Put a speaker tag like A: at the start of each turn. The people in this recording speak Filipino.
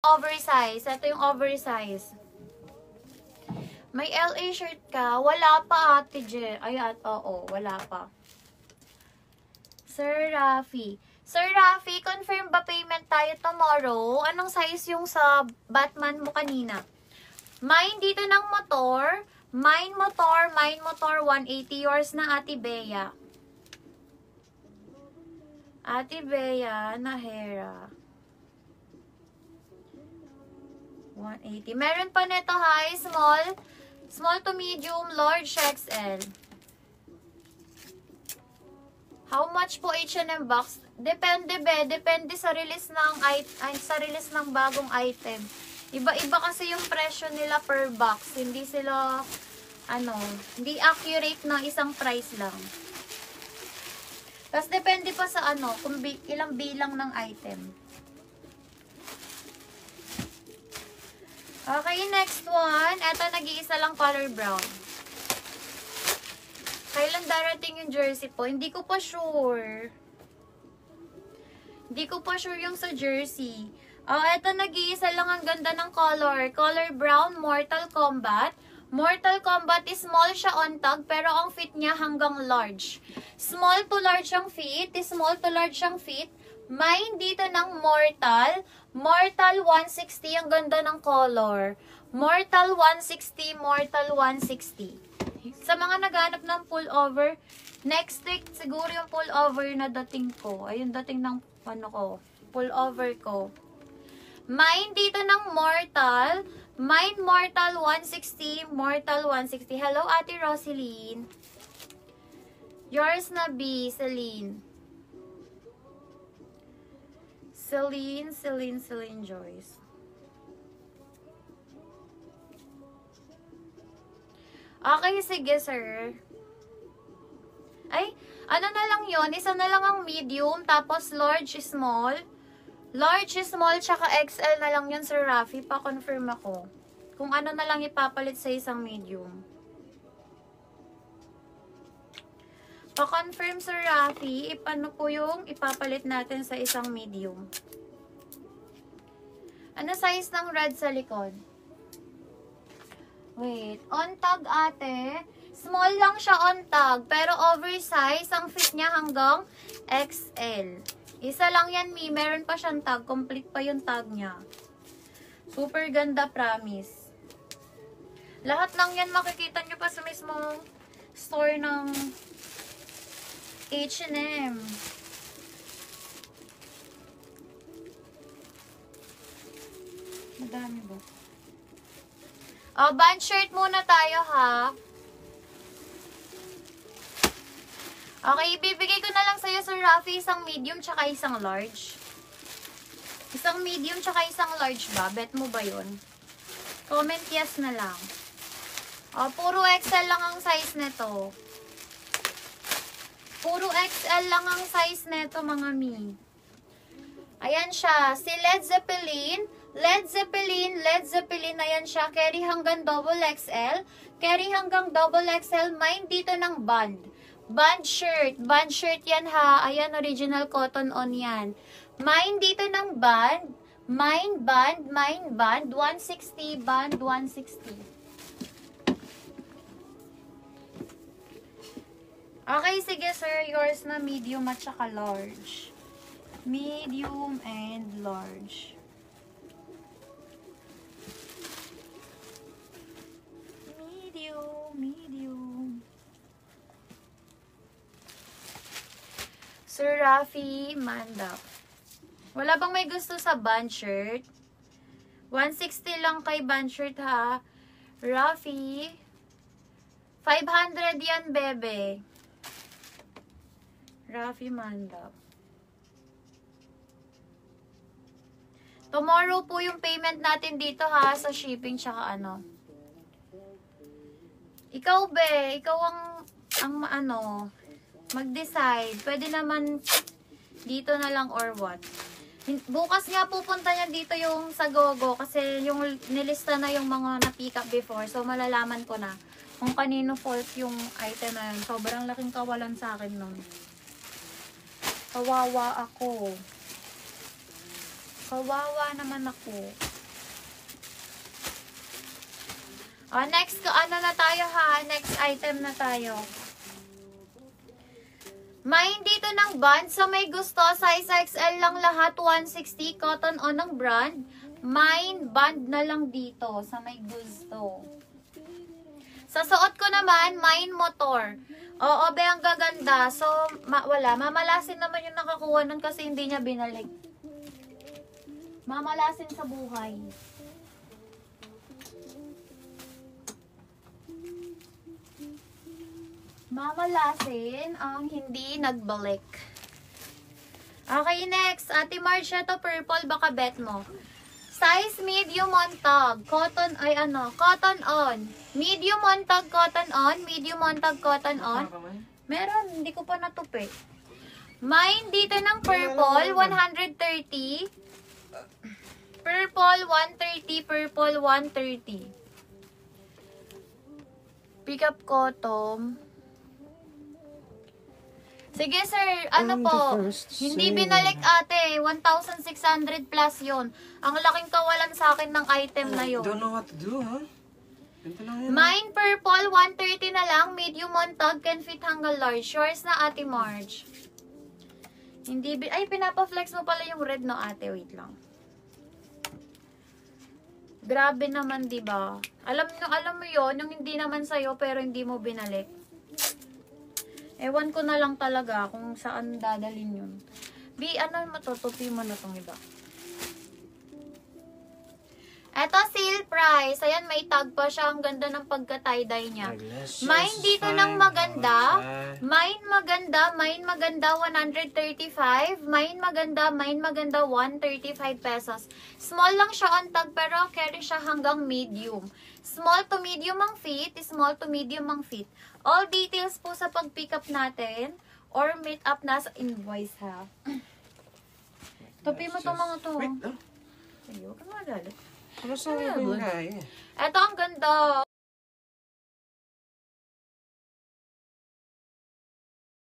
A: Oversize. Ito yung oversize. May LA shirt ka? Wala pa, Ate Je. Ay, oo, wala pa. Sir Rafi. Sir Rafi, confirm ba payment tayo tomorrow? Anong size yung sa Batman mo kanina? Mine dito ng motor. Mine motor, 180. Yours na, Ate Bea. Ate Bea, Nahera. 180. Meron pa nito, high, small. Small to medium, large, XL. How much po H&M box? Depende be, depende sa release ng bagong item. Iba-iba kasi yung presyo nila per box. Hindi sila hindi accurate na isang price lang. Tapos depende pa sa kung ilang bilang ng item. Okay, next one. Eto, nag-iisa lang color brown. Kailan darating yung jersey po? Hindi ko pa sure. Hindi ko pa sure yung sa jersey. Eto, nag-iisa lang. Ang ganda ng color. Color brown, Mortal Kombat. Mortal Kombat is small siya on tag, pero ang fit niya hanggang large. Small to large ang fit. Small to large ang fit. Mine dito ng Mortal. Mortal 160. Ang ganda ng color. Mortal 160. Mortal 160. Sa mga naghanap ng pullover, next week siguro yung pullover na dating ko. Ayun, dating ng pullover ko. Mine dito ng Mortal. Mine Mortal 160. Mortal 160. Hello, Ate Roseline. Yours na B, Celine. Celine Joyce. Okay, sige, sir. Ay, ano na lang yon? Isa na lang ang medium, tapos large, small. Large, small, tsaka XL na lang yun, Sir Rafi. Pa-confirm ako. Kung ano na lang ipapalit sa isang medium. Pa-confirm, Sir Rafi, ano po yung ipapalit natin sa isang medium. Ano size ng red sa likod? Wait, on tag, ate. Small lang siya on tag, pero oversize. Ang fit niya hanggang XL. Isa lang yan, Mi. Meron pa siyang tag. Complete pa yung tag niya. Super ganda, promise. Lahat lang yan makikita nyo pa sa mismong store ng H&M. Madami ba? Band shirt muna tayo, ha? Okay, ibibigay ko na lang sa'yo, Sir Rafi, isang medium tsaka isang large. Isang medium tsaka isang large ba? Bet mo ba yun? Comment yes na lang. Puro XL lang ang size nito. Puro XL lang ang size nito, mga mi. Ayan siya. Si Led Zeppelin. Led Zeppelin. Ayan siya. Carry hanggang double XL. Carry hanggang double XL. Mine dito ng band. Band shirt. Band shirt yan, ha. Ayan, original cotton on yan. Mine dito ng band. Mine band. 160. Band 160. Okay, sige, sir. Yours na medium at saka large. Medium and large. Medium. Sir Rafi Mandap. Wala bang may gusto sa band shirt? 160 lang kay band shirt, ha? Rafi. 500 yan, bebe. Rafi Mandap. Tomorrow po yung payment natin dito, ha, sa shipping tsaka ano. Ikaw, be, ikaw ang mag-decide. Pwede naman dito na lang or what. Bukas nga pupunta niya dito yung sa Gogo kasi yung nilista na yung mga na-pick up before. So, malalaman ko na kung kanino fault yung item na yun. Sobrang laking kawalan sa akin nun. Kawawa ako. Kawawa naman ako. Next, ano na tayo ha? Next item na tayo. May dito ng band. So, may gusto. Size XL lang lahat. 160. Cotton on ng brand. Mine band na lang dito. Sa may gusto. Sa suot ko naman, Mine Motor. Oo, be, ang gaganda. So, wala. Mamalasin naman yung nakakuha nun kasi hindi niya binalik. Mamalasin sa buhay. Mamalasin ang hindi nagbalik. Okay, next. Ate Marcia, to purple, baka bet mo. Size medium on tag. Cotton, cotton on. Medium on tag, cotton on. Medium on tag, cotton on. Meron, hindi ko pa natupi. Mine dito ng purple, 130. Purple, 130. Purple, 130. Pick up cotton. Sige sir, ano po, hindi binalik ate, 1,600 plus yun. Ang laking kawalan sa akin ng item na yun.
B: Don't know what to do, huh?
A: Mine purple, 130 na lang, medium on tag, can fit hanggang large. Yours na ate Marge. Hindi, ay pinapa-flex mo pala yung red no ate, wait lang. Grabe naman, 'di ba? Alam mo 'yon, yung hindi naman sa'yo pero hindi mo binalik. Ewan ko na lang talaga kung saan dadalhin yun. Ano matutupi mo na tong iba. Eto, sale price. Ayan, may tag pa siya. Ang ganda ng pagka-tie-dye niya. Mine dito ng maganda. Mine maganda, 135. Mine maganda, 135 pesos. Small lang siya on tag, pero carry siya hanggang medium. Small to medium ang fit, small to medium ang fit. All details po sa pag-pick up natin or meet up na sa invoice ha. Tupi mo itong mga to.
B: Wait,
A: Ay, huwag ka magalit.
B: Ano sa yung guy?
A: Ito ang ganda.